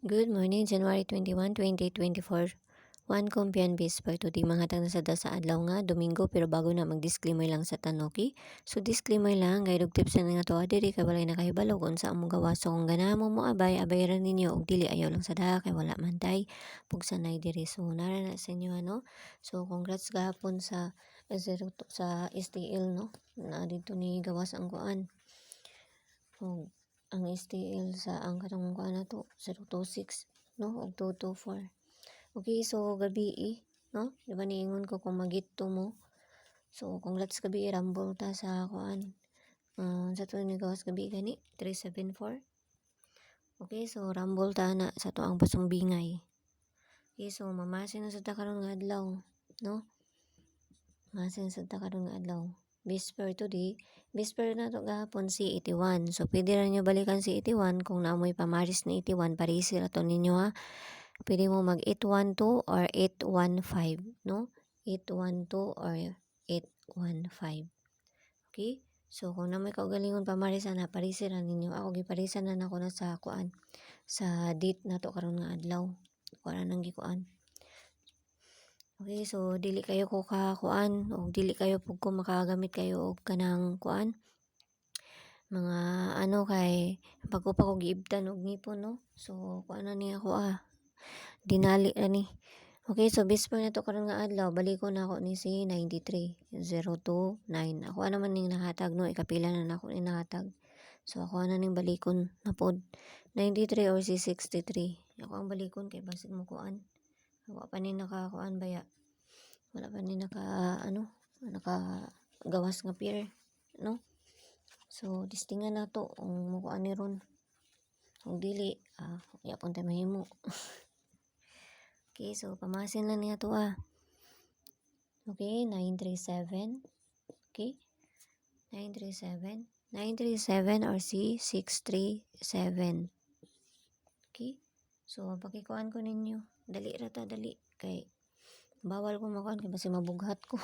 Good morning, January 21, 2024. One kumpiyan bis pa ito di mga tang nasada sa adlaw nga Domingo, pero bago na mag-disclaimer lang sa tanoki. So disclaimer lang, guide og tips na nga to adiri kay walay nakahibalo kung sa among gawa. So kung ganahan mo abay ra ninyo og dili ayaw lang sa daha kay wala man tay pugsanay diri. So nara na sa inyo ano. So congrats gahapon sa sa STL no. Na dito ni gawas ang kuan. Oh, ang STL sa ang katong kuan na to 026 no og 224. Okay, so gabi no? Di ba niingon ko kung magito mo? So congrats gabi rambol ta sa kuan. Sa tuwing ni gawas gabi gani 374. Okay, so rambol ta na sa to ang pasumbingay. Okay, so mamasin na sa ta karon nga adlaw, no? Masin sa ta karon nga adlaw. Bisper today, bisper na to gahapon si 81. So pwede ra nyo balikan si 81 kung naamoy pamaris ni 81 parisi ra to ninyo ha. Pwede mo mag 812 or 815, no? 812 or 815. Okay? So kung na may kaugalingon pamarisan na parisi ra ninyo. Ako giparisan na nako na sa kuan. Sa date na to karon nga adlaw. Kuan nang gikuan. Okay, so dili kayo ko kuan o dili kayo pug ko makagamit kayo og kanang kuan mga ano kay pag ko pa ko giibtan og ngipon no. So kuan na ni ako dinali na ni. Okay, so bispo na to karon nga adlaw baliko na ako ni si 93029. Ako naman ning nahatag no ikapila na nako ni nahatag. So ako na ning balikon na pod 93 or si 63. Ako ang balikon kay basig mo kuan. Wala pa ni nakakuan baya. Wala pa ni naka gawas nga pier, no? So, distingan na to kung mukuan ni ron. Kung dili, yapon tayo mahimo. Okay, so pamasin lang niya to Okay, 937. Okay? 937. 937 or si 637. Okay? So, pakikuan ko ninyo. Dali rata, dali. Kay bawal ko makuan kay basi mabughat ko.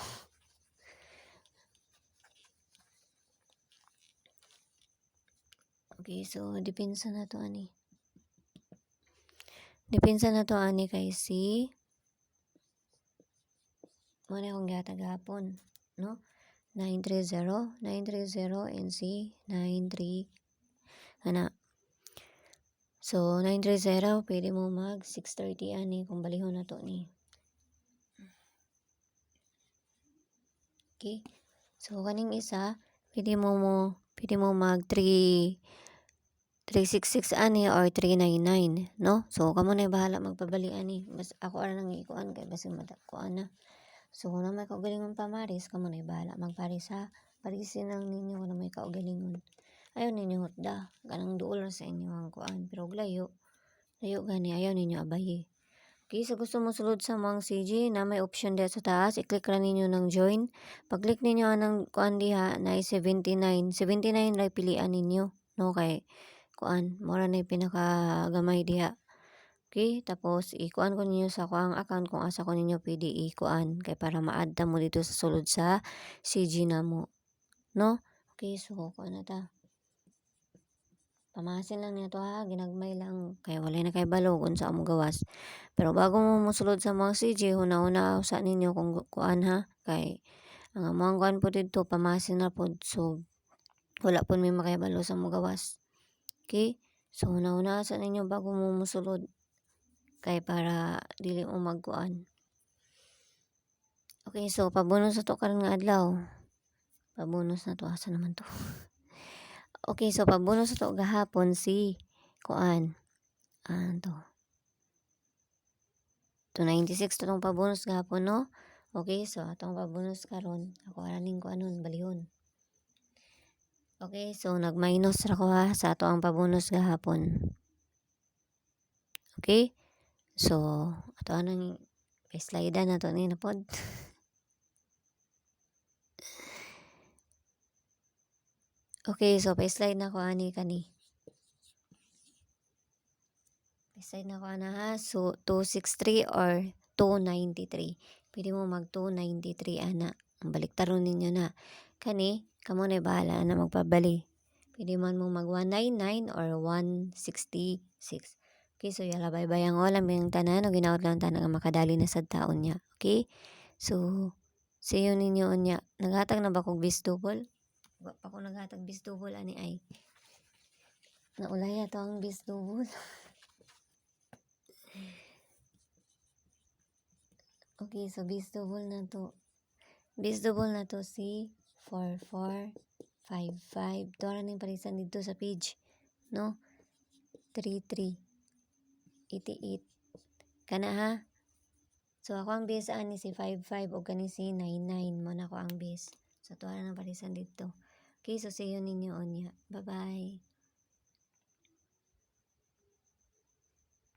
Okay, so depensa na to ani. Depensa na to ani kay si mo na akong gihatag hapon, no? 930 and si 93 ana. So 930 pwede mo mag 630 ani kung balihon na to ni. Okay? So kaning isa pwede mo mag 366 ani or 399, no? So kamo na bahala magpabali ani. Mas ako ara nang ikuan kay basi kuan na. So kung na may kaugalingon pamaris, kamo na bahala magparis ha. Parisin lang ninyo kung na may kaugalingon. Ayaw ninyo hutda. Ganang duol na sa inyo ang kuan. Pero layo. Layo gani. Ayaw ninyo abayi. Okay, so gusto mo sulod sa mga CG na may option dito sa taas. I-click lang ninyo ng join. Pag-click ninyo ng kuan diha na 79. 79 ray pilian ninyo. No, kay kuan. Mura na yung pinakagamay diha. Okay, tapos ikuan ko ninyo sa kuang account kung asa ko ninyo pwede ikuan kay para ma-add ta mo dito sa sulod sa CG na mo. No? Okay, so kuan na ta. Pamasin lang niya to ginagmay lang kay wala na kay balo kung sa among gawas. Pero bago mo musulod sa mga CG, huna-huna sa ninyo kung kuan kay ang mga kuan po dito pamasin na po so wala po may makahibalo sa among gawas. Okay? So huna-huna sa ninyo bago mo musulod kay para dili mo magkuan. Okay, so pabonus na to karon nga adlaw. Pabonus na to asa naman to. Okay, so pabonus na to gahapon si kuan. To 296 to tong pabonus gahapon no. Okay, so atong pabonus karon ako araning ko anon balihon. Okay, so nag-minus ra ko sa ato ang pabonus gahapon. Okay? So ato anang slide na to ni napod. Okay, so pa-slide na ko ani kani. Pa-slide na ko ana So 263 or 293. Pwede mo mag 293 ana. Ang baliktaron ninyo na. Kani, kamo na bahala na magpabali. Pwede man mo mag 199 or 166. Okay, so yala bye-bye ang olam yung tanan o ginaot lang tanan nga makadali na sa taon niya. Okay? So, sayo ninyo niya. Naghatag na ba kong bistubol? Wa pa ko naghatag bistubol ani ay. Naulaya to ang bistubol. Okay, so bistubol na to. Bistubol na to si 4455. Tora ning parisan dito sa page. No? 3388. Kana ha? So ako ang base ani si 55 o kani si 99 mo na ko ang base. So tuwa na parisan dito. Okay, so see you ninyo onya. Bye-bye.